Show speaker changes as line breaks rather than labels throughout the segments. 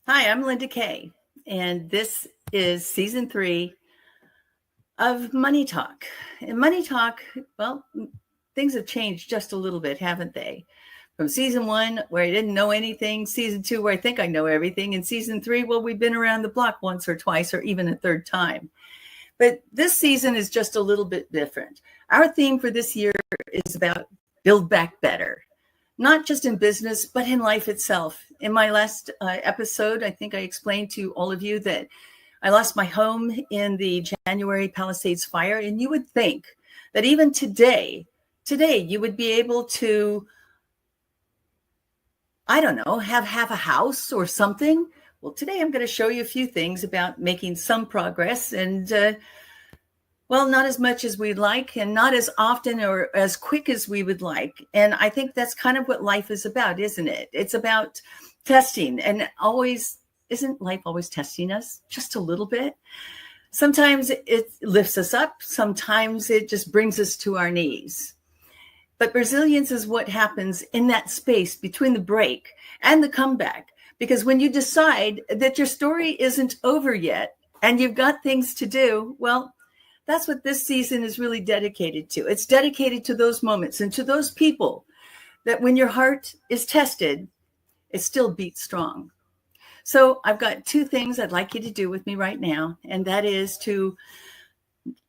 Hi, I'm Linda Kaye, and this is season 3 of Money Talk. In Money Talk, well, things have changed just a little bit, haven't they? From season 1, where I didn't know anything, season 2, where I think I know everything, and season 3, well, we've been around the block once or twice or even a third time. But this season is just a little bit different. Our theme for this year is about build back better. Not just in business, but in life itself. In my last episode, I think I explained to all of you that I lost my home in the January Palisades fire. And you would think that even today, you would be able to, I don't know, have a house or something. Well, today I'm going to show you a few things about making some progress and well, not as much as we'd like and not as often or as quick as we would like. And I think that's kind of what life is about, isn't it? It's about testing, and isn't life always testing us just a little bit? Sometimes it lifts us up. Sometimes it just brings us to our knees. But resilience is what happens in that space between the break and the comeback. Because when you decide that your story isn't over yet and you've got things to do, well, that's what this season is really dedicated to. It's dedicated to those moments and to those people that when your heart is tested, it still beats strong. So I've got 2 things I'd like you to do with me right now, and that is to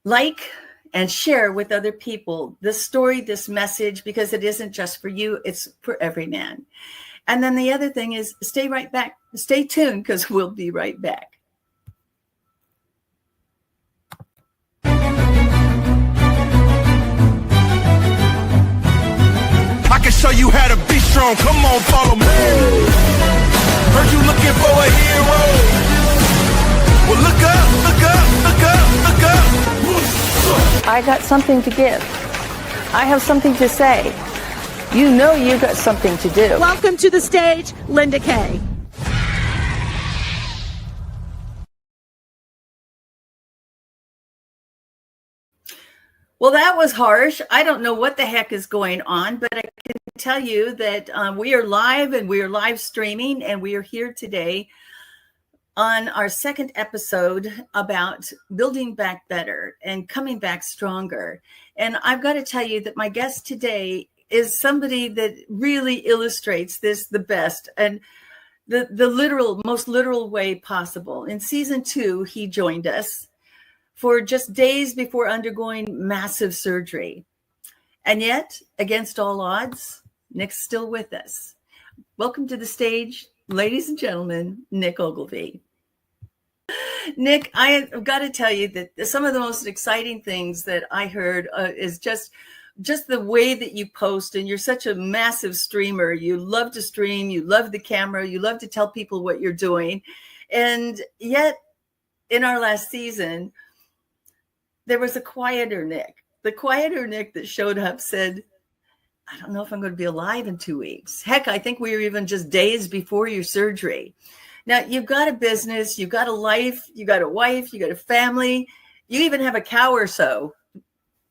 like and share with other people this story, this message, because it isn't just for you, it's for every man. And then the other thing is stay right back, stay tuned, because we'll be right back.
I can show you how to be strong. Come on, follow me. Heard you looking for a hero. Well, look up, look up, look up, look up.
I got something to give. I have something to say. You know you got something to do.
Welcome to the stage, Linda Kaye.
Well, that was harsh. I don't know what the heck is going on, but I can tell you that we are live and we are live streaming, and we are here today on our second episode about building back better and coming back stronger. And I've got to tell you that my guest today is somebody that really illustrates this the best and the most literal way possible. In season 2, he joined us for just days before undergoing massive surgery. And yet, against all odds, Nick's still with us. Welcome to the stage, ladies and gentlemen, Nick Ogilvie. Nick, I've got to tell you that some of the most exciting things that I heard is just the way that you post, and you're such a massive streamer. You love to stream, you love the camera, you love to tell people what you're doing. And yet, in our last season, there was a quieter Nick. The quieter Nick that showed up said, I don't know if I'm going to be alive in 2 weeks. Heck, I think we were even just days before your surgery. Now, you've got a business, you've got a life, you got a wife, you got a family, you even have a cow or so.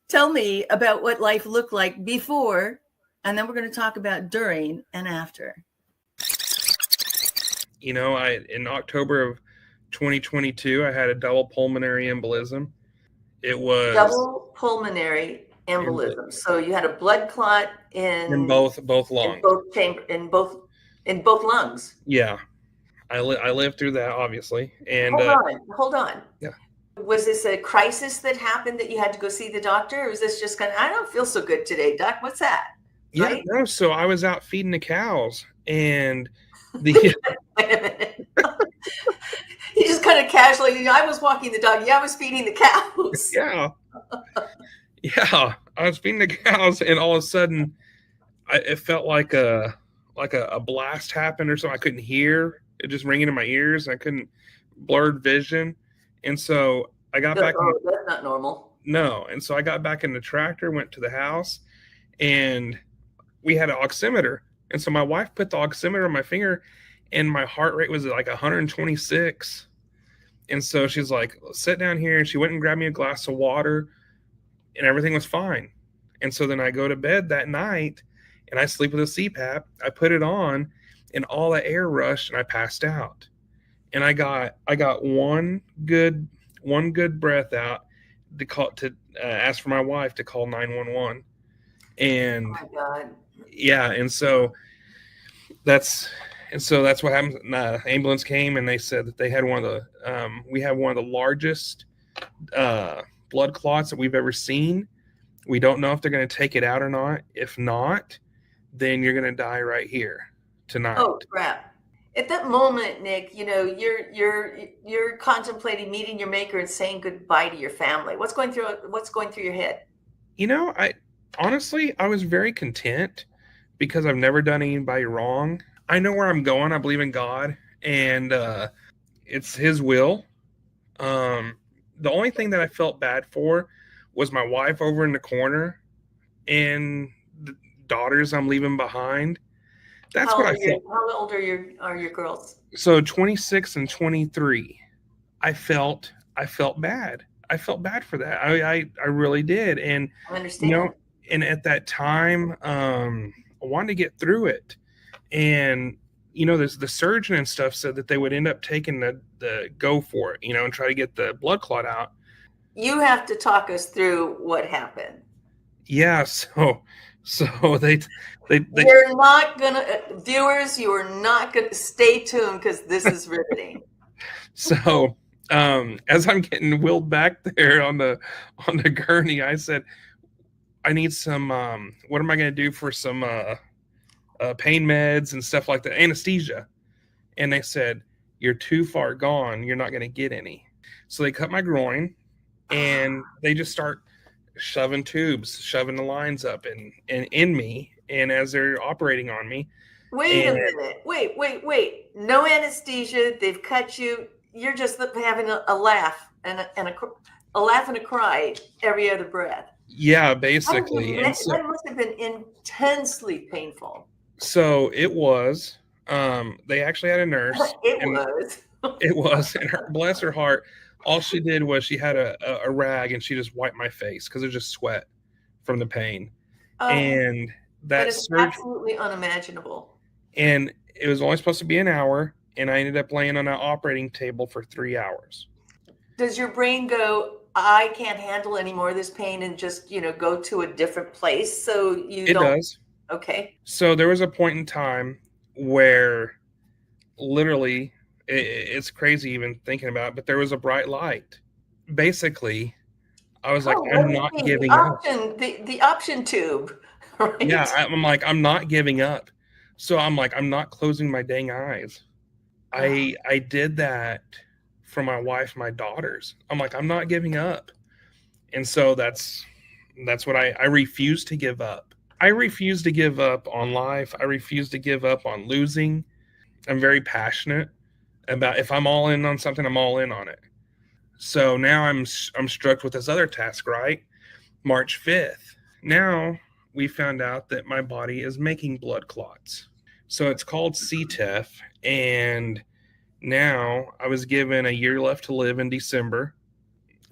Tell me about what life looked like before, and then we're going to talk about during and after.
You know, in October of 2022, I had a double pulmonary embolism. It was
double pulmonary embolism. So you had a blood clot in
both lungs.
In both lungs.
Yeah, I lived through that, obviously. And
hold on.
Yeah.
Was this a crisis that happened that you had to go see the doctor, or was this just I don't feel so good today, Doc? What's that?
Yeah,
right?
No. So I was out feeding the cows, and
Wait a minute. He just kind of casually, I was walking the dog. Yeah, I was feeding the cows.
Yeah. Yeah. I was feeding the cows, and all of a sudden it felt like a blast happened or something. I couldn't hear it, just ringing in my ears. I couldn't, blurred vision. And so I got back.
That's not normal.
No. And so I got back in the tractor, went to the house, and we had an oximeter. And so my wife put the oximeter on my finger, and my heart rate was like 126. And so she's like, sit down here. And she went and grabbed me a glass of water, and everything was fine. And so then I go to bed that night, and I sleep with a CPAP. I put it on, and all the air rushed, and I passed out. and I got one good breath out to ask for my wife to call 911.
Oh
And
my God.
yeah, that's that's what happened. Ambulance came and they said that they had we have one of the largest blood clots that we've ever seen. We don't know if they're going to take it out or not. If not, then you're going to die right here tonight.
Oh crap. At that moment, Nick, you're contemplating meeting your maker and saying goodbye to your family. What's going through your head?
I honestly, I was very content because I've never done anybody wrong. I know where I'm going. I believe in God, and it's His will. The only thing that I felt bad for was my wife over in the corner and the daughters I'm leaving behind. That's what I felt.
How old are your girls?
So 26 and 23. I felt bad. I felt bad for that. I really did. And
I understand.
And at that time, I wanted to get through it. And there's the surgeon and stuff said that they would end up taking the go for it, and try to get the blood clot out.
You have to talk us through what happened.
Yeah, so they
You're not gonna, viewers. You are not gonna stay tuned because this is riveting.
So as I'm getting wheeled back there on the gurney, I said, I need some. What am I going to do for some pain meds and stuff like that, anesthesia? And they said, you're too far gone. You're not going to get any. So they cut my groin, and they just start shoving the lines up and in me. And as they're operating on me,
wait a minute. Wait. No anesthesia. They've cut you. You're just having a laugh and a laugh and a cry every other breath.
Yeah, basically.
That must have been intensely painful.
So it was. They actually had a nurse. It was. And bless her heart, all she did was she had a rag and she just wiped my face because it was just sweat from the pain. And
that is absolutely unimaginable.
And it was only supposed to be an hour, and I ended up laying on an operating table for 3 hours.
Does your brain go, I can't handle any more of this pain, and just, go to a different place? So it
does.
Okay.
So there was a point in time where literally it's crazy even thinking about it, but there was a bright light. Basically, I was like, I'm not giving up.
The option tube. Right?
Yeah, I'm like, I'm not giving up. So I'm like, I'm not closing my dang eyes. I did that for my wife, my daughters. I'm like, I'm not giving up. And so that's what I refuse to give up. I refuse to give up on life. I refuse to give up on losing. I'm very passionate about, if I'm all in on something, I'm all in on it. So now I'm struck with this other task, right? March 5th. Now we found out that my body is making blood clots. So it's called CTEPH. And now I was given a year left to live in December.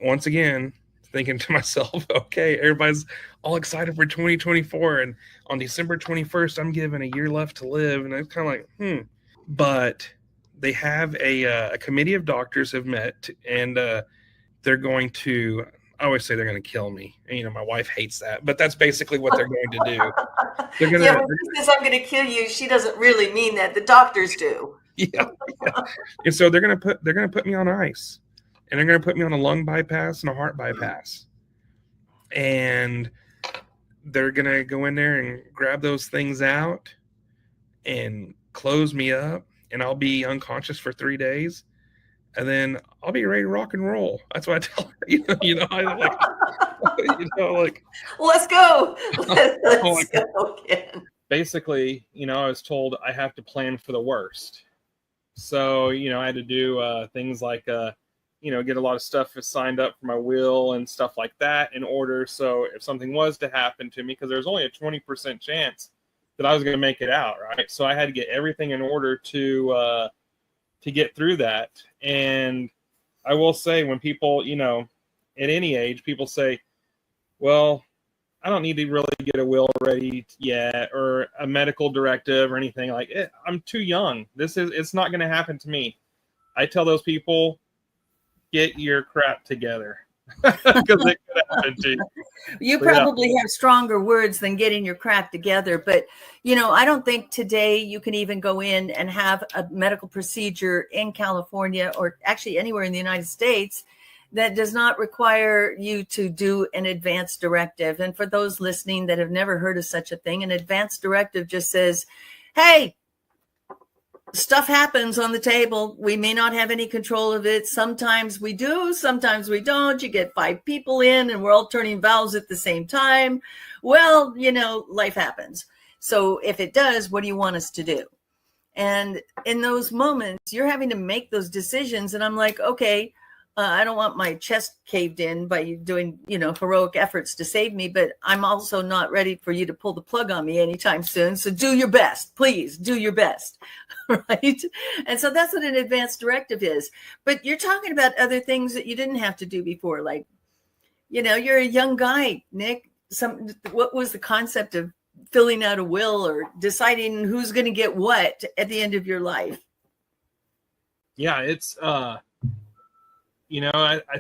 Once again, thinking to myself, okay, everybody's all excited for 2024. And on December 21st, I'm given a year left to live. And it's kind of like, But they have a committee of doctors have met, and they're going to, I always say they're going to kill me. And, my wife hates that, but that's basically what they're going to do. They're going
when she says I'm going to kill you, she doesn't really mean that. The doctors do.
Yeah. And so they're going to put me on ice, and they're going to put me on a lung bypass and a heart bypass. And they're going to go in there and grab those things out and close me up, and I'll be unconscious for 3 days. And then I'll be ready to rock and roll. That's what I tell her. I like,
let's go. Let's go again.
Basically, I was told I have to plan for the worst. So, I had to do things like, get a lot of stuff signed up for my will and stuff like that in order. So if something was to happen to me, because there's only a 20% chance that I was going to make it out, right? So I had to get everything in order to get through that. And I will say, when people, at any age, people say, well, I don't need to really get a will ready yet, or a medical directive or anything like it. I'm too young. It's not going to happen to me. I tell those people, get your crap together. Because it could happen to you.
You probably have stronger words than getting your crap together. But, I don't think today you can even go in and have a medical procedure in California or actually anywhere in the United States that does not require you to do an advance directive. And for those listening that have never heard of such a thing, an advance directive just says, hey, stuff happens on the table. We may not have any control of it. Sometimes we do, sometimes we don't. You get 5 people in and we're all turning valves at the same time. Well, life happens. So if it does, what do you want us to do? And in those moments, you're having to make those decisions. And I'm like, okay, I don't want my chest caved in by you doing, heroic efforts to save me, but I'm also not ready for you to pull the plug on me anytime soon. So do your best, please do your best. Right. And so that's what an advance directive is. But you're talking about other things that you didn't have to do before. Like, you're a young guy, Nick. What was the concept of filling out a will or deciding who's going to get what at the end of your life?
Yeah, it's, I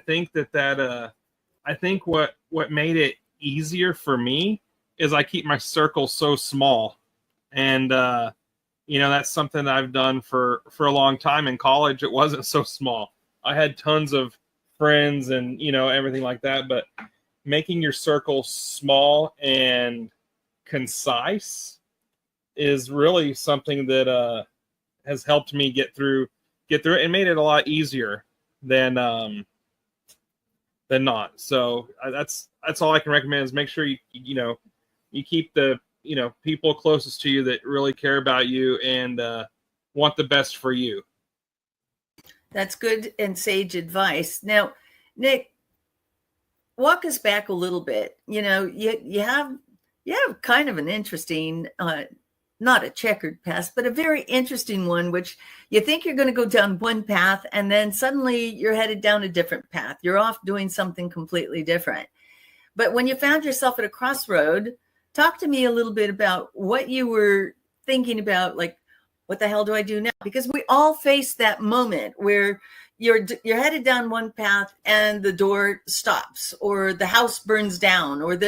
think I think what made it easier for me is I keep my circle so small. And, that's something that I've done for a long time. In college, it wasn't so small. I had tons of friends and, everything like that. But making your circle small and concise is really something that has helped me get through it and made it a lot easier than not. So that's all I can recommend is make sure you keep the people closest to you that really care about you and want the best for you.
That's good and sage advice. Now, Nick, walk us back a little bit. You have kind of an interesting not a checkered past, but a very interesting one, which you think you're going to go down one path and then suddenly you're headed down a different path. You're off doing something completely different. But when you found yourself at a crossroad, talk to me a little bit about what you were thinking about, like, what the hell do I do now? Because we all face that moment where you're headed down one path and the door stops or the house burns down or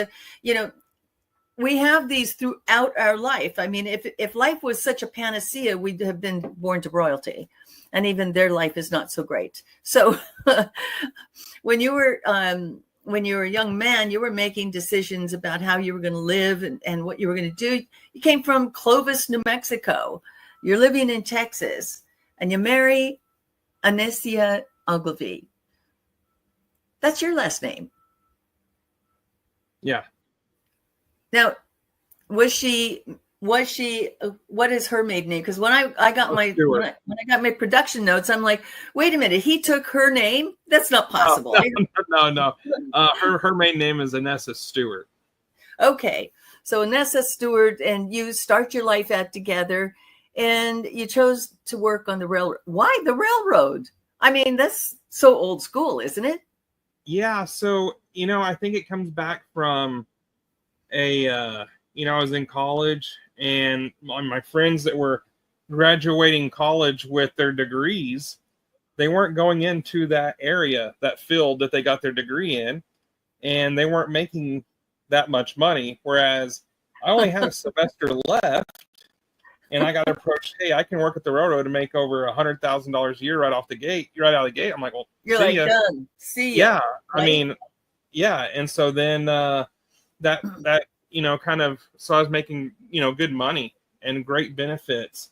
we have these throughout our life. I mean, if life was such a panacea, we'd have been born to royalty, and even their life is not so great. So when you were a young man, you were making decisions about how you were going to live and what you were going to do. You came from Clovis, New Mexico. You're living in Texas, and you marry Anesia Ogilvie. That's your last name.
Yeah.
Now, was she? What is her maiden name? Because when I got my production notes, I'm like, wait a minute, he took her name? That's not possible.
No. Her maiden name is Anessa Stewart.
Okay, so Anessa Stewart, and you start your life out together, and you chose to work on the railroad. Why the railroad? I mean, that's so old school, isn't it?
Yeah. So I think it comes back from I was in college, and my friends that were graduating college with their degrees, they weren't going into that area, that field that they got their degree in, and they weren't making that much money. Whereas I only had a semester left, and I got approached, hey, I can work at the railroad and make over $100,000 a year right out of the gate. I'm like, well,
you're like, done. See
ya. Yeah.
Right?
I mean, yeah. And so then, that kind of, so I was making, good money and great benefits,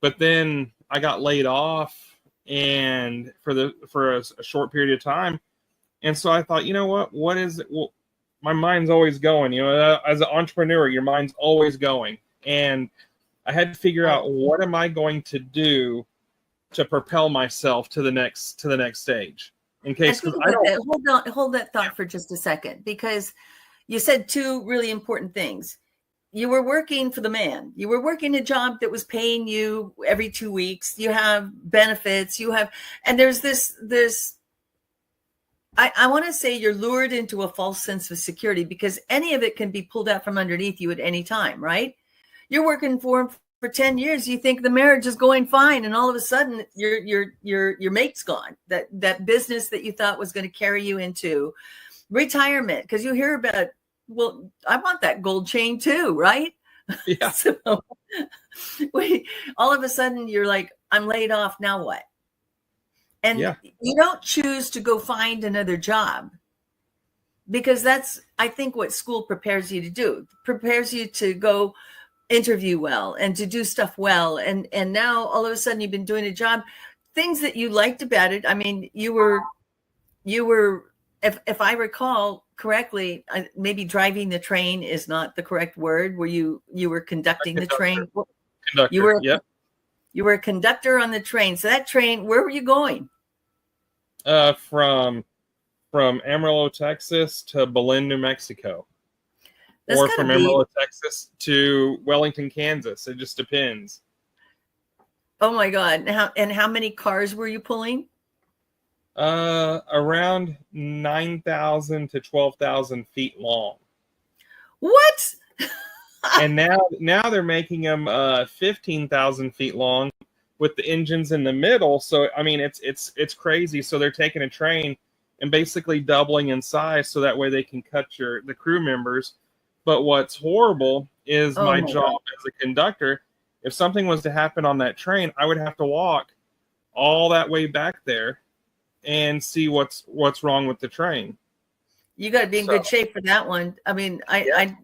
but then I got laid off and for a short period of time. And so I thought, what is it? Well, my mind's always going, as an entrepreneur, your mind's always going. And I had to figure out, what am I going to do to propel myself to the next stage in case,
hold that thought for just a second, because you said two really important things. You were working for the man. You were working a job that was paying you every 2 weeks. You have benefits. And there's this, I want to say you're lured into a false sense of security, because any of it can be pulled out from underneath you at any time, right? You're working for him for 10 years, you think the marriage is going fine, and all of a sudden your mate's gone. That business that you thought was going to carry you into retirement, because you hear about, well, I want that gold chain too, right?
Yeah.
So all of a sudden you're like, I'm laid off, now what? And you don't choose to go find another job, because that's, I think, what school prepares you to do. Prepares you to go interview well and to do stuff well. And now all of a sudden you've been doing a job, things that you liked about it. I mean, you were, if I recall correctly, maybe driving the train is not the correct word. Where you were conducting the train.
Conductor.
You were a conductor on the train. So that train, where were you going?
From Amarillo, Texas to Belen, New Mexico. Or from Amarillo, Texas to Wellington, Kansas. It just depends.
Oh my God. And how many cars were you pulling?
Around 9,000 to 12,000 feet long.
What?
And now they're making them 15,000 feet long with the engines in the middle. So I mean, it's crazy. So they're taking a train and basically doubling in size, so that way they can cut the crew members. But what's horrible is my job as a conductor. If something was to happen on that train, I would have to walk all that way back there and see what's wrong with the train.
You got to be in good shape for that one. I mean, I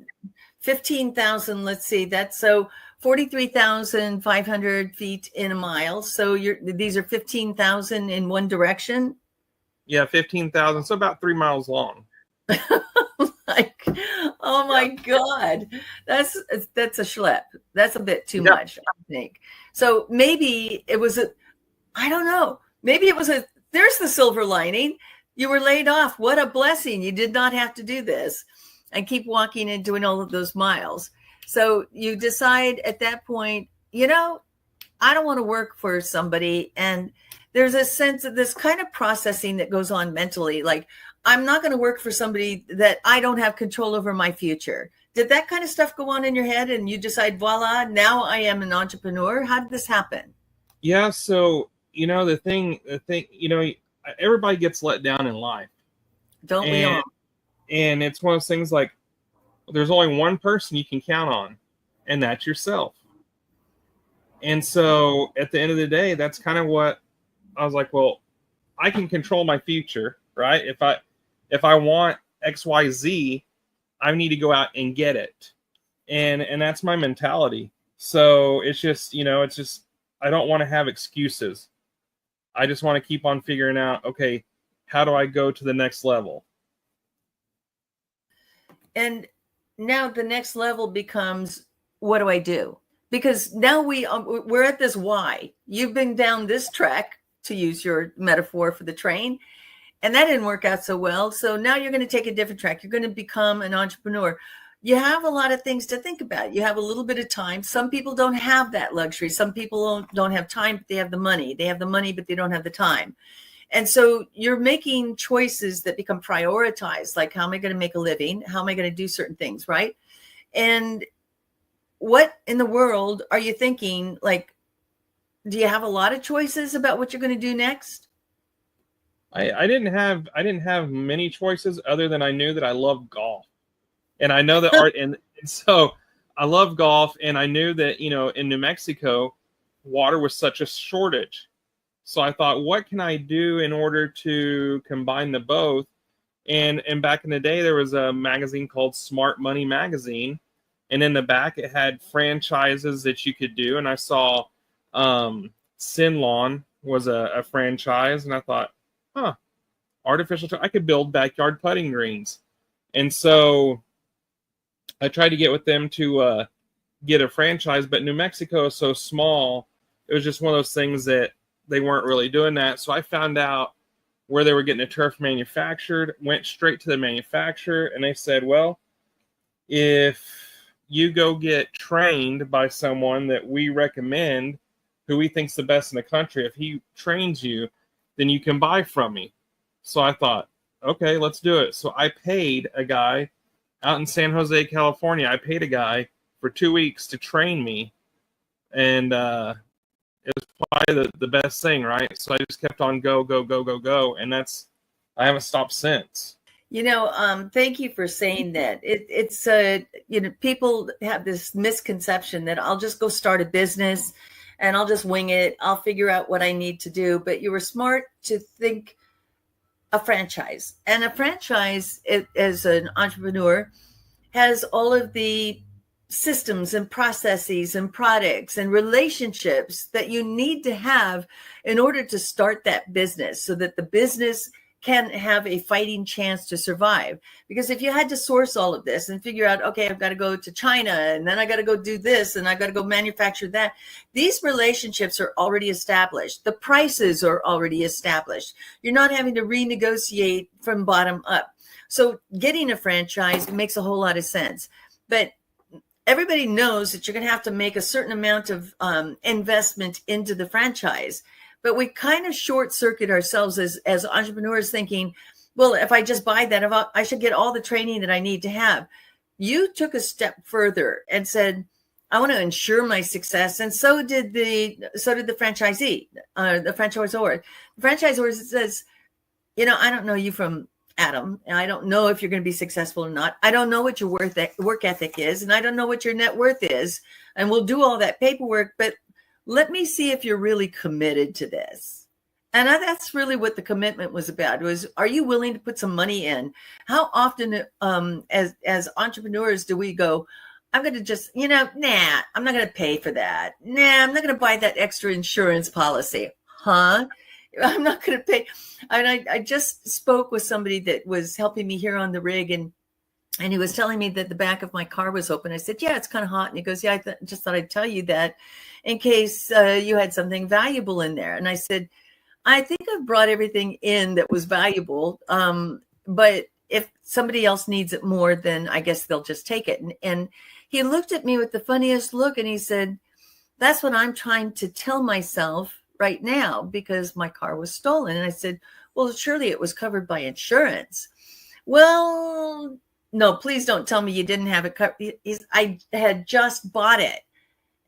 15,000, let's see, that's so 43,500 feet in a mile. So these are 15,000 in one direction.
Yeah, 15,000. So about 3 miles long.
Like, oh my God, that's a schlep. That's a bit too much, I think. So maybe it was I don't know. Maybe it was there's the silver lining. You were laid off. What a blessing. You did not have to do this and keep walking and doing all of those miles. So you decide at that point, I don't want to work for somebody. And there's a sense of this kind of processing that goes on mentally. Like, I'm not going to work for somebody that I don't have control over my future. Did that kind of stuff go on in your head and you decide, voila, now I am an entrepreneur? How did this happen?
Yeah. So, the thing, everybody gets let down in life.
Don't we all?
And it's one of those things like, there's only one person you can count on, and that's yourself. And so at the end of the day, that's kind of what I was like, well, I can control my future, right? If I want XYZ, I need to go out and get it. And that's my mentality. So it's just, I don't want to have excuses. I just want to keep on figuring out, okay, how do I go to the next level?
And now the next level becomes, what do I do? Because now we're at this why. You've been down this track, to use your metaphor for the train, and that didn't work out so well. So now you're going to take a different track. You're going to become an entrepreneur. You have a lot of things to think about. You have a little bit of time. Some people don't have that luxury. Some people don't have time, but they have the money. They have the money, but they don't have the time. And so you're making choices that become prioritized, like, how am I going to make a living? How am I going to do certain things, right? And what in the world are you thinking? Like, do you have a lot of choices about what you're going to do next?
I didn't have many choices, other than I knew that I love golf. And I know that art, and so I love golf, and I knew that, in New Mexico, water was such a shortage. So I thought, what can I do in order to combine the both? And back in the day, there was a magazine called Smart Money Magazine. And in the back, it had franchises that you could do. And I saw Sin Lawn was a franchise. And I thought, I could build backyard putting greens. And so I tried to get with them to get a franchise. But New Mexico is so small, it was just one of those things that they weren't really doing that. So I found out where they were getting a turf manufactured, went straight to the manufacturer, and they said, well, if you go get trained by someone that we recommend, who we think's the best in the country, if he trains you, then you can buy from me. So I thought, okay, let's do it. So I paid a guy out in San Jose, California. I paid a guy for 2 weeks to train me. and it was probably the best thing, right? So I just kept on go, and I haven't stopped since.
Thank you for saying that. It's people have this misconception that I'll just go start a business and I'll just wing it. I'll figure out what I need to do. But you were smart to think a franchise. And a franchise, as an entrepreneur, has all of the systems and processes and products and relationships that you need to have in order to start that business, so that the business can have a fighting chance to survive. Because if you had to source all of this and figure out, okay, I've got to go to China and then I got to go do this and I got to go manufacture that, these relationships are already established. The prices are already established. You're not having to renegotiate from bottom up. So getting a franchise makes a whole lot of sense. But everybody knows that you're going to have to make a certain amount of investment into the franchise. But we kind of short circuit ourselves as entrepreneurs, thinking, well, if I just buy that, I should get all the training that I need to have. You took a step further and said, I want to ensure my success. And so did the franchisee, the franchisor. The franchisor says, I don't know you from Adam, and I don't know if you're going to be successful or not. I don't know what your work ethic is, and I don't know what your net worth is. And we'll do all that paperwork, but let me see if you're really committed to this. And that's really what the commitment was about, was, are you willing to put some money in? How often as entrepreneurs do we go, I'm going to just, I'm not going to pay for that. Nah, I'm not going to buy that extra insurance policy. Huh? I'm not going to pay. And I just spoke with somebody that was helping me here on the rig, and he was telling me that the back of my car was open. I said, yeah, it's kind of hot. And he goes, yeah, just thought I'd tell you that in case you had something valuable in there. And I said, I think I've brought everything in that was valuable. But if somebody else needs it more, then I guess they'll just take it. And he looked at me with the funniest look, and he said, that's what I'm trying to tell myself right now, because my car was stolen. And I said, well, surely it was covered by insurance. Well, no, please don't tell me you didn't have it covered. I had just bought it.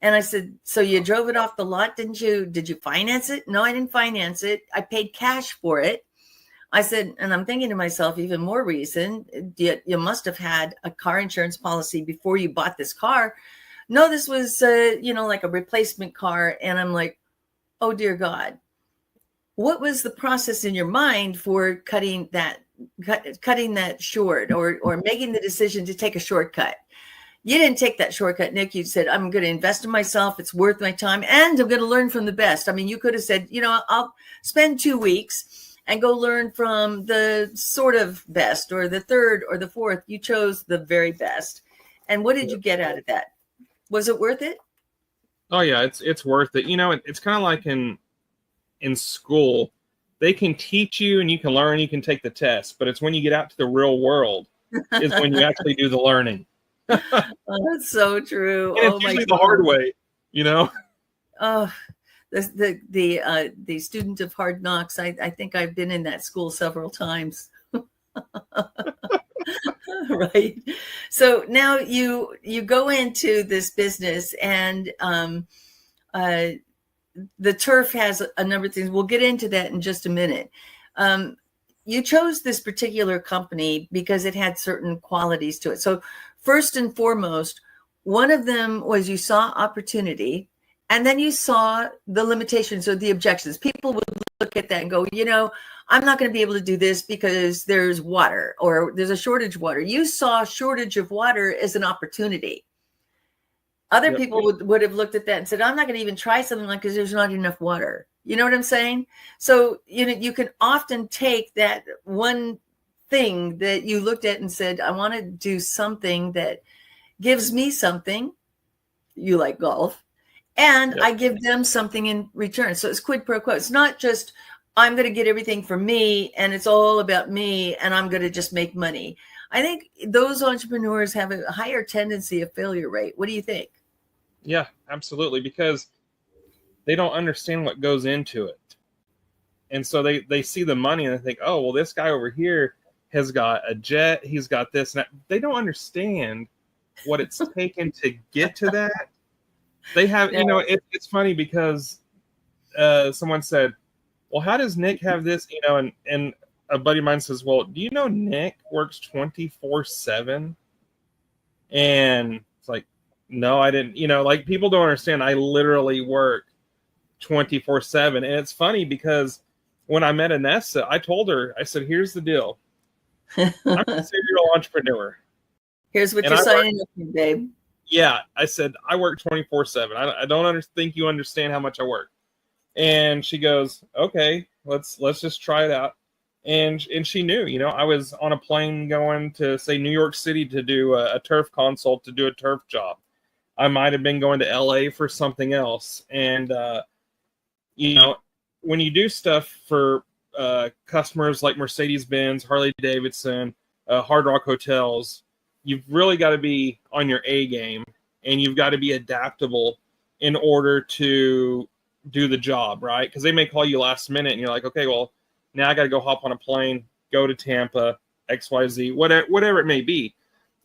And I said, so you drove it off the lot, didn't you? Did you finance it? No, I didn't finance it. I paid cash for it. I said, and I'm thinking to myself, even more reason, you must have had a car insurance policy before you bought this car. No, this was, like a replacement car. And I'm like, oh, dear God, what was the process in your mind for cutting that short, or making the decision to take a shortcut? You didn't take that shortcut, Nick. You said, I'm going to invest in myself. It's worth my time. And I'm going to learn from the best. I mean, you could have said, I'll spend 2 weeks and go learn from the sort of best, or the third or the fourth. You chose the very best. And what did you get out of that? Was it worth it?
Oh yeah, it's worth it. It's kind of like in school, they can teach you and you can learn, you can take the test, but it's when you get out to the real world is when you actually do the learning.
Oh, that's so true.
And it's usually the hard way,
Oh, the student of hard knocks. I think I've been in that school several times. Right. So now you go into this business, and the turf has a number of things. We'll get into that in just a minute. You chose this particular company because it had certain qualities to it. So first and foremost, one of them was you saw opportunity, and then you saw the limitations or the objections. People would look at that and go, I'm not going to be able to do this because there's water, or there's a shortage of water. You saw shortage of water as an opportunity. Other people would have looked at that and said, I'm not going to even try something like, because there's not enough water. You know what I'm saying? So, you can often take that one thing that you looked at and said, I want to do something that gives me something. You like golf. And I give them something in return. So it's quid pro quo. It's not just, I'm going to get everything for me and it's all about me and I'm going to just make money. I think those entrepreneurs have a higher tendency of failure rate. What do you think?
Yeah, absolutely. Because they don't understand what goes into it. And so they see the money and they think, oh, well, this guy over here has got a jet. He's got this and that. They don't understand what it's taken to get to that. They have,
No.
it's funny because someone said, well, how does Nick have this? And a buddy of mine says, well, do you know Nick works 24/7? And it's like, no, I didn't. Like people don't understand. I literally work 24/7. And it's funny because when I met Anessa, I told her, I said, here's the deal. I'm a serial entrepreneur.
Here's what
And
you're
I
signing up for, babe.
Yeah, I said, I work 24/7. I don't think you understand how much I work. And she goes, okay, let's just try it out. And she knew, I was on a plane going to, say, New York City to do a turf consult, to do a turf job. I might have been going to LA for something else. And, when you do stuff for customers like Mercedes-Benz, Harley-Davidson, Hard Rock Hotels, you've really got to be on your A game, and you've got to be adaptable in order to do the job, right? Because they may call you last minute and you're like, okay, well, now I got to go hop on a plane, go to Tampa, XYZ, whatever it may be.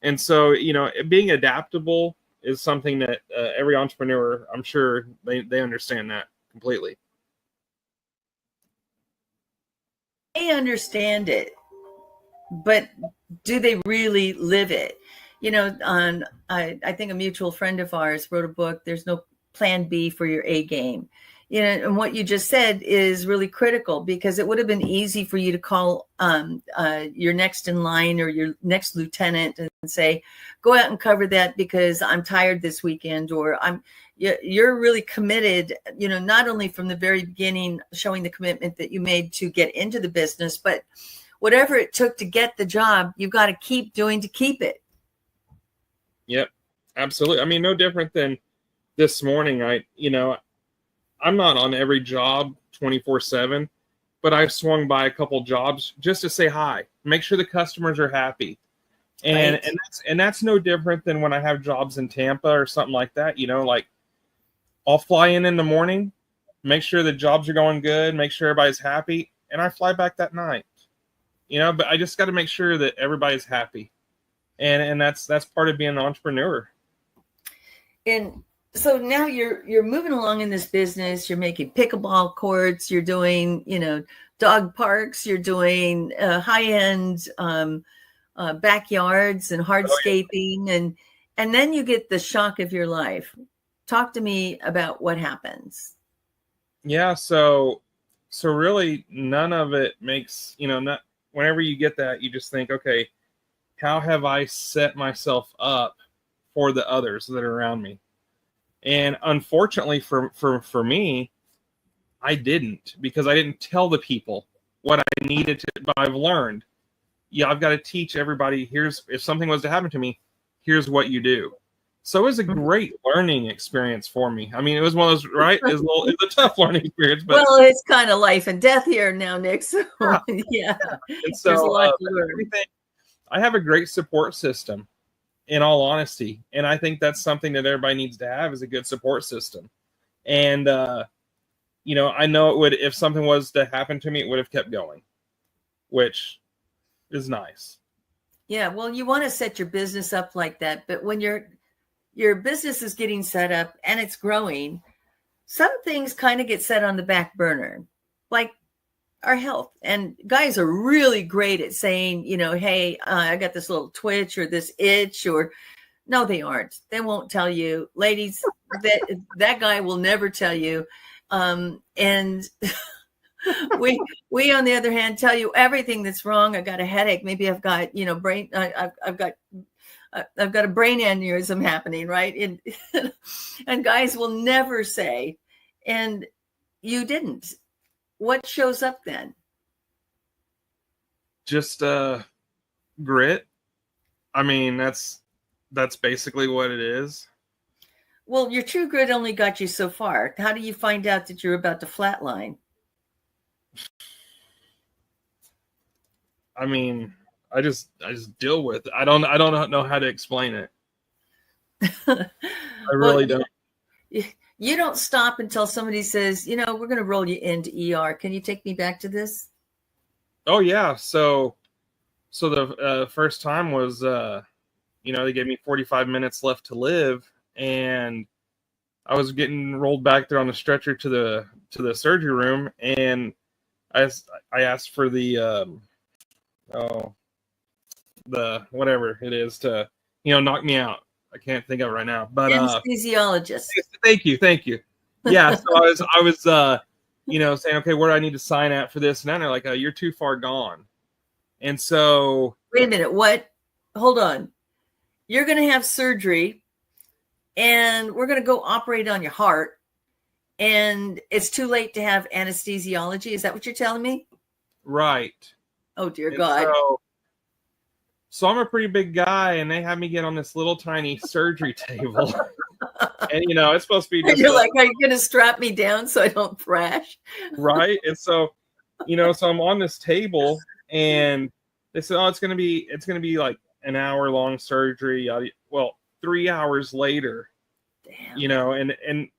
And so, being adaptable is something that every entrepreneur, I'm sure they understand that completely.
They understand it, but do they really live it? I think a mutual friend of ours wrote a book, There's No Plan B for Your A Game. And what you just said is really critical, because it would have been easy for you to call your next in line or your next lieutenant and say, go out and cover that because I'm tired this weekend, or you're really committed, not only from the very beginning, showing the commitment that you made to get into the business, but whatever it took to get the job, you've got to keep doing to keep it.
Yep, absolutely. I mean, no different than this morning. I'm not on every job 24/7, but I've swung by a couple jobs just to say hi, make sure the customers are happy. And
Right.
and that's no different than when I have jobs in Tampa or something like that. Like I'll fly in the morning, make sure the jobs are going good, make sure everybody's happy, and I fly back that night. But I just got to make sure that everybody's happy. And that's part of being an entrepreneur.
And so now you're moving along in this business. You're making pickleball courts. You're doing, dog parks. You're doing high-end backyards and hardscaping, and then you get the shock of your life. Talk to me about what happens.
Yeah, so really none of it makes, not whenever you get that, you just think, okay, how have I set myself up for the others that are around me? And unfortunately for me, I didn't, because I didn't tell the people what I needed to. But I've learned, I've got to teach everybody, if something was to happen to me, here's what you do. So it was a great learning experience for me. I mean, it was one of those, right? It's a tough learning experience. But
well, it's kind of life and death here now, Nick. So, yeah.
And so,
there's a lot to learn.
I have a great support system, in all honesty. And I think that's something that everybody needs to have, is a good support system. And, I know it would, if something was to happen to me, it would have kept going, which is nice.
Yeah. Well, you want to set your business up like that, but when your business is getting set up and it's growing, some things kind of get set on the back burner, like our health. And guys are really great at saying, hey, I got this little twitch or this itch, or no, they aren't. They won't tell you. Ladies, that guy will never tell you. And we on the other hand tell you everything that's wrong. I got a headache. Maybe I've got, brain. I've got a brain aneurysm happening, right? And guys will never say, and you didn't. What shows up then?
Just grit. I mean, that's basically what it is.
Well, your true grit only got you so far. How do you find out that you're about to flatline?
I mean, I just deal with it. I don't know how to explain it. I really don't.
You don't stop until somebody says, we're going to roll you into ER. Can you take me back to this?
Oh yeah. So the first time was, they gave me 45 minutes left to live, and I was getting rolled back there on the stretcher to the surgery room, and I asked for the the whatever it is to knock me out. I can't think of it right now, but
anesthesiologist.
Thank you. Yeah, so I was saying, okay, where do I need to sign at for this? And then they're like, you're too far gone. And so
wait a minute, what? Hold on. You're going to have surgery, and we're going to go operate on your heart, and it's too late to have anesthesiology. Is that what you're telling me? Right. Oh, dear God.
So I'm a pretty big guy, and they have me get on this little tiny surgery table. And, it's supposed to be just...
You're like, are you going to strap me down so I don't thrash?
Right. And so, so I'm on this table, and they said, it's going to be like an hour-long surgery. Well, 3 hours later, damn. And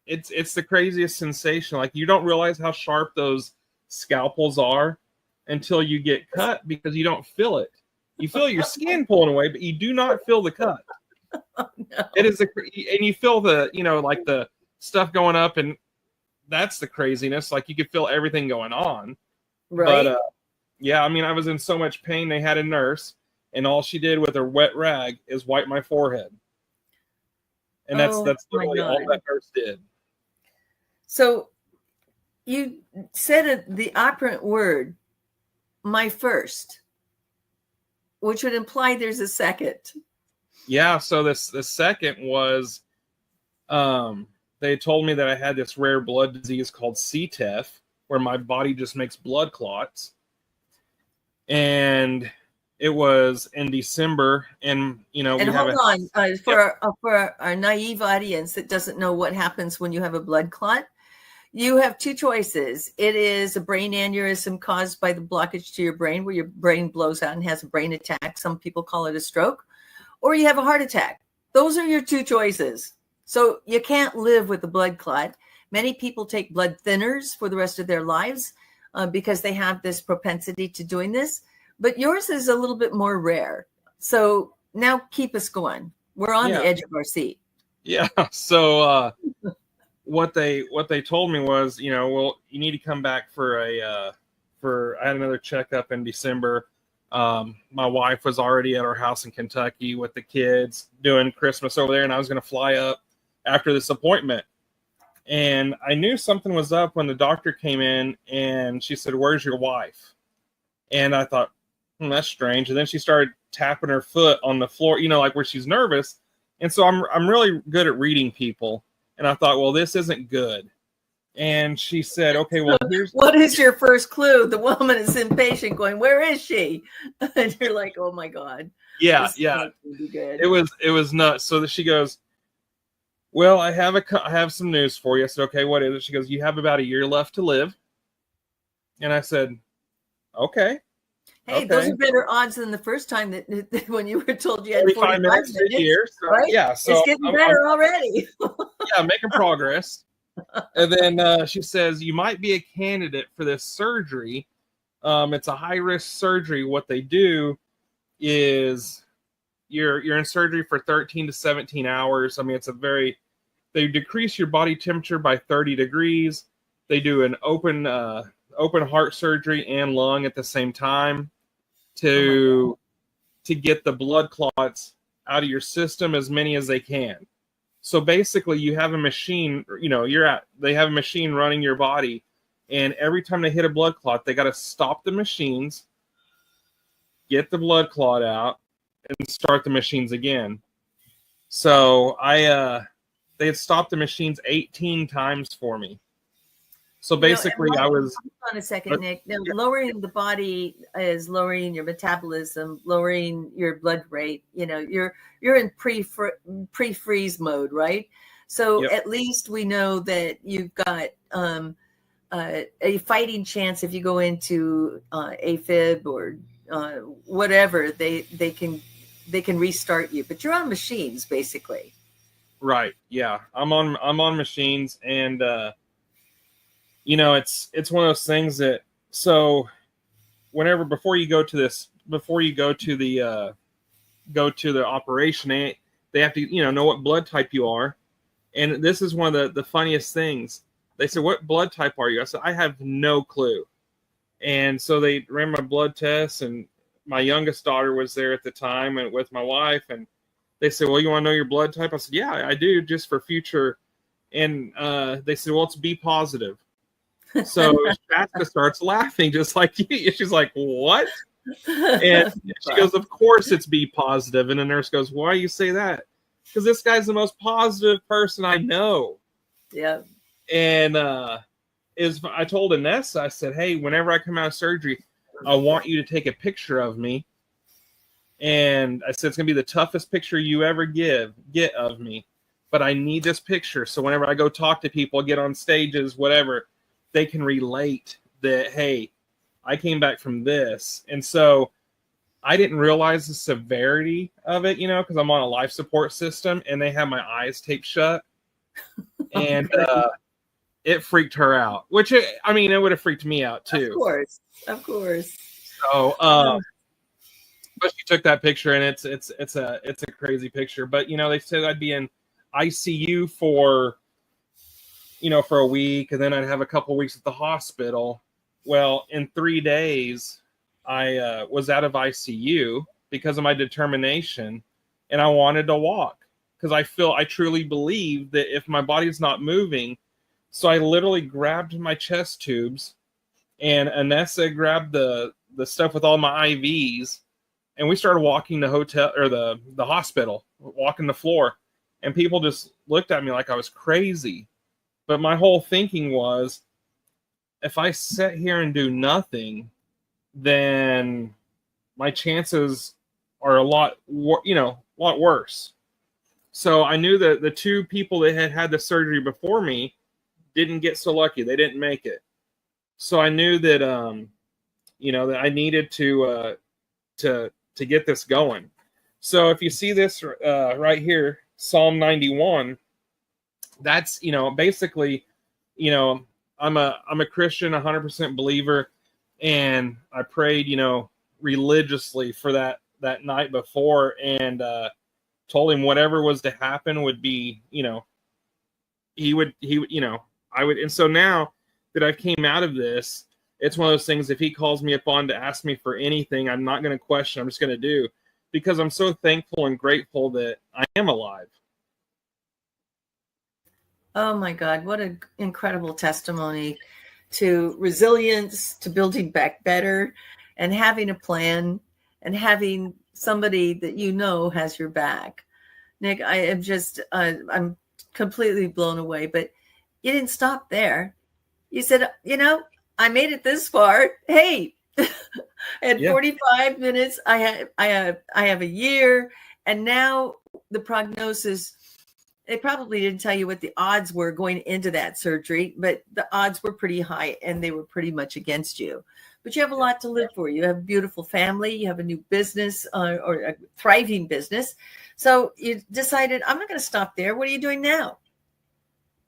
it's the craziest sensation. Like, you don't realize how sharp those scalpels are until you get cut, because you don't feel it. You feel your skin pulling away, but you do not feel the cut. Oh, no. It is and you feel the, like the stuff going up, and that's the craziness. Like, you could feel everything going on.
Right. But
yeah, I mean, I was in so much pain. They had a nurse, and all she did with her wet rag is wipe my forehead. And that's literally all that nurse did.
So you said the operant word, my first, which would imply there's a second.
Yeah, so the second was, they told me that I had this rare blood disease called CTEPH, where my body just makes blood clots. And it was in December, and
for our naive audience that doesn't know what happens when you have a blood clot, you have two choices. It is a brain aneurysm caused by the blockage to your brain, where your brain blows out and has a brain attack. Some people call it a stroke, or you have a heart attack. Those are your two choices. So you can't live with a blood clot. Many people take blood thinners for the rest of their lives because they have this propensity to doing this. But yours is a little bit more rare. So now keep us going. We're on the edge of our seat.
Yeah. So what they told me was, well, you need to come back for I had another checkup in December. My wife was already at our house in Kentucky with the kids doing Christmas over there, and I was going to fly up after this appointment. And I knew something was up when the doctor came in, and she said, "Where's your wife?" And I thought, that's strange. And then she started tapping her foot on the floor, like where she's nervous. And so I'm really good at reading people. And I thought, well, this isn't good. And she said, okay, well,
what is your first clue? The woman is impatient going, where is she? And you're like, oh my God.
Yeah. It was nuts. So that she goes, well, I have some news for you. I said, okay, what is it? She goes, you have about a year left to live. And I said, okay.
Hey, those are better odds than the first time that when you were told you had
45 minutes to a year. So,
right?
Yeah, so
it's getting better already.
Yeah, making progress. And then she says, you might be a candidate for this surgery. It's a high-risk surgery. What they do is you're in surgery for 13 to 17 hours. I mean, they decrease your body temperature by 30 degrees. They do an open heart surgery and lung at the same time to get the blood clots out of your system, as many as they can. So basically you have a machine, they have a machine running your body, and every time they hit a blood clot, they got to stop the machines, get the blood clot out, and start the machines again. So they had stopped the machines 18 times for me. So basically,
hold on a second, Nick. Now, lowering the body is lowering your metabolism, lowering your blood rate. You're in pre-freeze mode, right? So At least we know that you've got a fighting chance if you go into AFib or whatever. They can restart you, but you're on machines basically.
Right. Yeah, I'm on machines, and it's one of those things that, so before you go to the operation, they have to, know what blood type you are. And this is one of the funniest things. They said, "What blood type are you?" I said, "I have no clue." And so they ran my blood tests, and my youngest daughter was there at the time and with my wife, and they said, "Well, you want to know your blood type?" I said, "Yeah, I do, just for future." And they said, "Well, it's B positive." So Shasta starts laughing just like you. She's like, "What?" And she goes, "Of course it's B positive." And the nurse goes, "Why do you say that?" Because this guy's the most positive person I know.
Yeah.
And I told Inessa, I said, "Hey, whenever I come out of surgery, I want you to take a picture of me." And I said, "It's going to be the toughest picture you ever get of me. But I need this picture. So whenever I go talk to people, get on stages, whatever, they can relate that, hey, I came back from this." And so I didn't realize the severity of it, because I'm on a life support system and they have my eyes taped shut. And it freaked her out, which, it would have freaked me out too.
Of course.
So, but she took that picture, and it's a crazy picture. But they said I'd be in ICU for a week, and then I'd have a couple weeks at the hospital. Well, in 3 days, I was out of ICU because of my determination, and I wanted to walk because I truly believe that if my body's not moving. So I literally grabbed my chest tubes, and Inessa grabbed the stuff with all my IVs, and we started walking the hotel or the hospital, walking the floor, and people just looked at me like I was crazy. But my whole thinking was, if I sit here and do nothing, then my chances are a lot worse. So I knew that the two people that had the surgery before me didn't get so lucky. They didn't make it. So I knew that, that I needed to get this going. So if you see this right here, Psalm 91, that's, basically, I'm a Christian, 100% believer. And I prayed, religiously for that night before, and told him whatever was to happen would be, he would, I would. And so now that I've came out of this, it's one of those things, if he calls me upon to ask me for anything, I'm not going to question. I'm just going to do, because I'm so thankful and grateful that I am alive.
Oh my God, what an incredible testimony to resilience, to building back better, and having a plan, and having somebody that has your back. Nick, I am just, I'm completely blown away, but you didn't stop there. You said, I made it this far. Hey, at 45 minutes, I have a year, and now the prognosis, they probably didn't tell you what the odds were going into that surgery, but the odds were pretty high, and they were pretty much against you. But you have a lot to live for. You have a beautiful family. You have a new business, or a thriving business. So you decided, I'm not going to stop there. What are you doing now?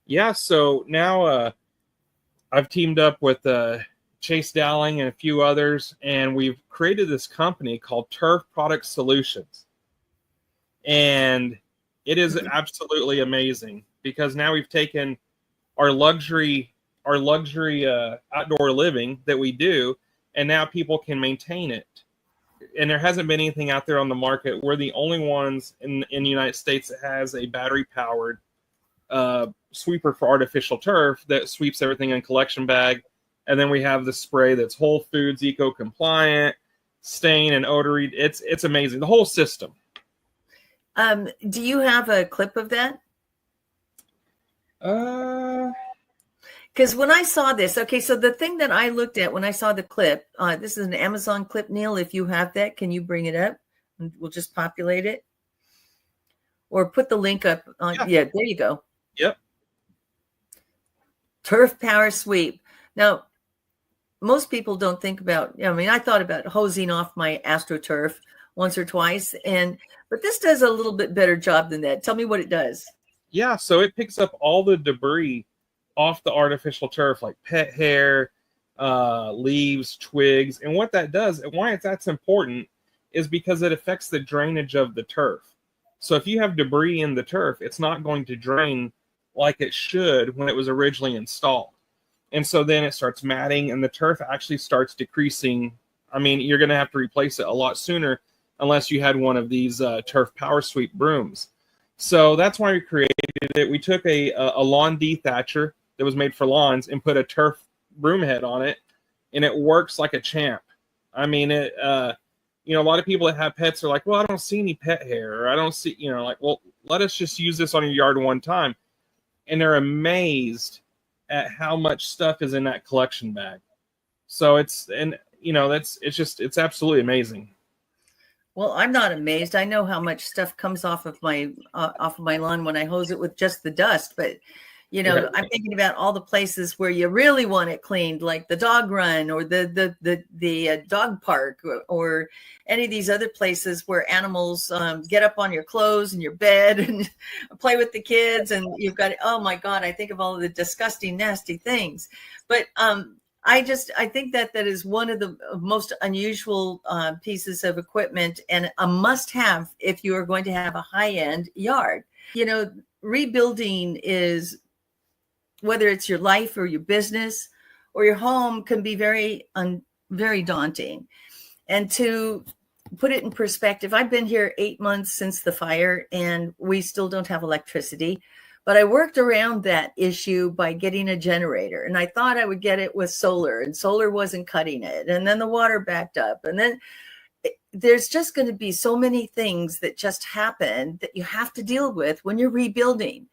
Yeah, so now I've teamed up with Chase Dowling and a few others, and we've created this company called Turf Product Solutions. And it is absolutely amazing, because now we've taken our luxury outdoor living that we do, and now people can maintain it. And there hasn't been anything out there on the market. We're the only ones in the United States that has a battery-powered sweeper for artificial turf that sweeps everything in a collection bag. And then we have the spray that's Whole Foods eco-compliant, stain and odor. It's amazing, the whole system.
Do you have a clip of that? Because when I saw this, okay, so the thing that I looked at when I saw the clip, this is an Amazon clip, Neil. If you have that, can you bring it up? And we'll just populate it. Or put the link up. Yeah, there you go.
Yep.
Turf Power Sweep. Now, most people don't think about, I thought about hosing off my AstroTurf once or twice, but this does a little bit better job than that. Tell me what it does.
Yeah, so it picks up all the debris off the artificial turf, like pet hair, leaves, twigs. And what that does, and why that's important, is because it affects the drainage of the turf. So if you have debris in the turf, it's not going to drain like it should when it was originally installed. And so then it starts matting and the turf actually starts decreasing. I mean, you're going to have to replace it a lot sooner unless you had one of these turf power sweep brooms. So that's why we created it. We took a lawn dethatcher that was made for lawns and put a turf broom head on it, and it works like a champ. I mean, it. You know, a lot of people that have pets are like, well, I don't see any pet hair, or I don't see, you know, like, well, let us just use this on your yard one time. And they're amazed at how much stuff is in that collection bag. So it's absolutely amazing.
Well, I'm not amazed. I know how much stuff comes off of my lawn when I hose it with just the dust, but you know, yeah. I'm thinking about all the places where you really want it cleaned, like the dog run or the dog park, or any of these other places where animals get up on your clothes and your bed and play with the kids, and you've got, oh my God, I think of all of the disgusting, nasty things. But I think that is one of the most unusual pieces of equipment, and a must-have if you are going to have a high-end yard. You know, rebuilding is, whether it's your life or your business or your home, can be very daunting. And to put it in perspective, I've been here 8 months since the fire, and we still don't have electricity. But I worked around that issue by getting a generator, and I thought I would get it with solar, and solar wasn't cutting it. And then the water backed up. And then there's just going to be so many things that just happen that you have to deal with when you're rebuilding.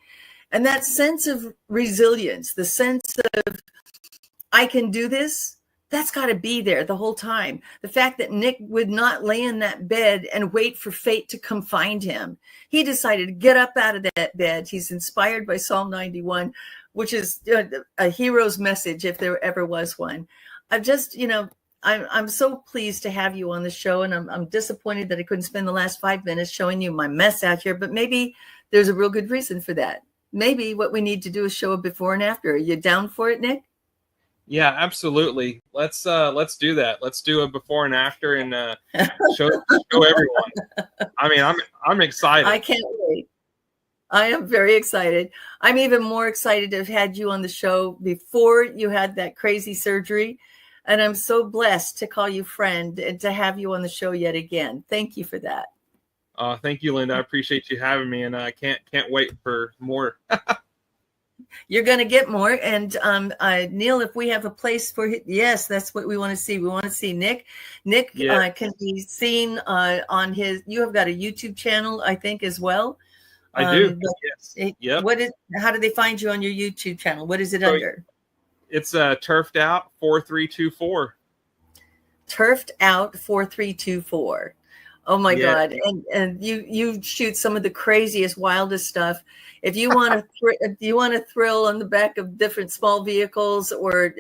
And that sense of resilience, the sense of, I can do this, that's got to be there the whole time. The fact that Nick would not lay in that bed and wait for fate to come find him. He decided to get up out of that bed. He's inspired by Psalm 91, which is a hero's message if there ever was one. I've just, you know, I'm so pleased to have you on the show, and I'm disappointed that I couldn't spend the last 5 minutes showing you my mess out here, but maybe there's a real good reason for that. Maybe what we need to do is show a before and after. Are you down for it, Nick?
Yeah, absolutely. Let's do that. Let's do a before and after, and show everyone. I mean, I'm excited.
I can't wait. I am very excited. I'm even more excited to have had you on the show before you had that crazy surgery. And I'm so blessed to call you friend and to have you on the show yet again. Thank you for that.
Thank you, Linda. I appreciate you having me, and I can't wait for more.
You're going to get more. And Neil, if we have a place for, yes, that's what we want to see. We want to see Nick. Nick can be seen on his, you have got a YouTube channel, I think, as well.
I do. Yes.
Yep. How do they find you on your YouTube channel? What is it under?
It's Turfed Out 4324.
Turfed Out 4324. Oh my God. And you shoot some of the craziest, wildest stuff. If you want to thrill on the back of different small vehicles, or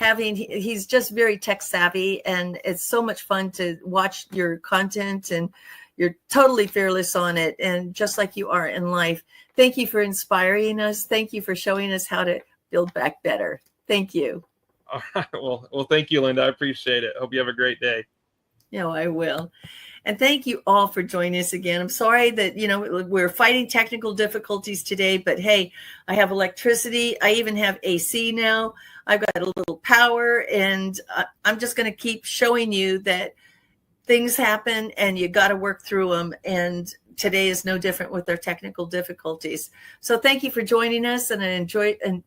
he's just very tech savvy, and it's so much fun to watch your content, and you're totally fearless on it. And just like you are in life. Thank you for inspiring us. Thank you for showing us how to build back better. Thank you.
All right. Well, thank you, Linda. I appreciate it. Hope you have a great day.
Yeah, I will. And thank you all for joining us again. I'm sorry that, we're fighting technical difficulties today, but hey, I have electricity. I even have AC now. I've got a little power, and I'm just going to keep showing you that things happen and you got to work through them. And today is no different with our technical difficulties. So thank you for joining us, and I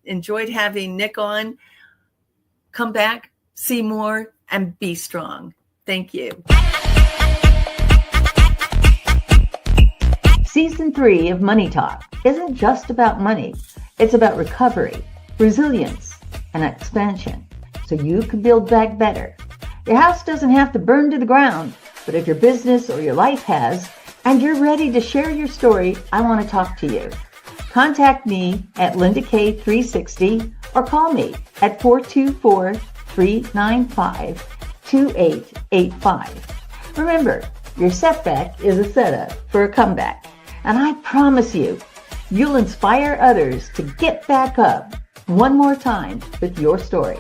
enjoyed having Nick on. Come back, see more, and be strong. Thank you.
Season 3 of Money Talk isn't just about money. It's about recovery, resilience, and expansion, so you can build back better. Your house doesn't have to burn to the ground, but if your business or your life has, and you're ready to share your story, I want to talk to you. Contact me at LindaK360 or call me at 424-395-2885. Remember, your setback is a setup for a comeback. And I promise you'll inspire others to get back up one more time with your story.